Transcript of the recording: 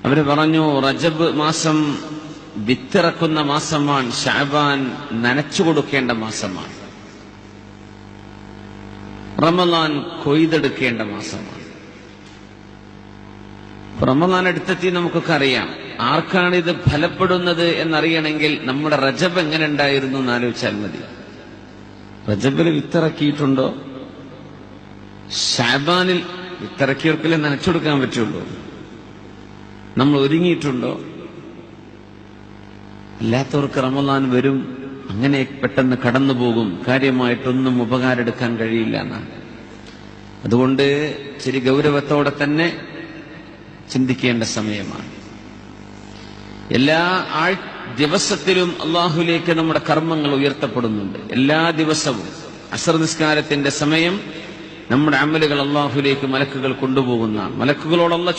അവര് പറഞ്ഞു, റജബ് മാസം വിത്തിറക്കുന്ന മാസമാണ്, ശഅബാൻ നനച്ചു കൊടുക്കേണ്ട മാസമാണ്, റമളാൻ കൊയ്തെടുക്കേണ്ട മാസമാണ്. റമളാൻ അടുത്തെത്തി നമുക്കൊക്കെ അറിയാം. ആർക്കാണിത് ഫലപ്പെടുന്നത് എന്നറിയണമെങ്കിൽ നമ്മുടെ റജബ് എങ്ങനെ ഉണ്ടായിരുന്നു എന്ന് ആലോചിച്ചാൽ മതി. റജബിൽ വിത്തിറക്കിയിട്ടുണ്ടോ? ശഅബാനിൽ വിത്തിറക്കിയവർക്കല്ലേ നനച്ചുകൊടുക്കാൻ പറ്റുള്ളൂ. നമ്മൾ ഒരുങ്ങിയിട്ടുണ്ടോ? അല്ലാത്തവർക്ക് റമളാൻ വരും, അങ്ങനെ പെട്ടെന്ന് കടന്നു പോകും, കാര്യമായിട്ടൊന്നും ഉപകാരം എടുക്കാൻ കഴിയില്ല എന്നാണ്. അതുകൊണ്ട് ശരി ഗൗരവത്തോടെ തന്നെ ചിന്തിക്കേണ്ട സമയമാണ്. എല്ലാ ദിവസത്തിലും അള്ളാഹുലേക്ക് നമ്മുടെ കർമ്മങ്ങൾ ഉയർത്തപ്പെടുന്നുണ്ട്. എല്ലാ ദിവസവും അസ്ർ നിസ്കാരത്തിന്റെ സമയം നമ്മുടെ അമലുകൾ അള്ളാഹുലേക്ക് മലക്കുകൾ കൊണ്ടുപോകുന്ന, മലക്കുകളോട് അല്ലാഹ്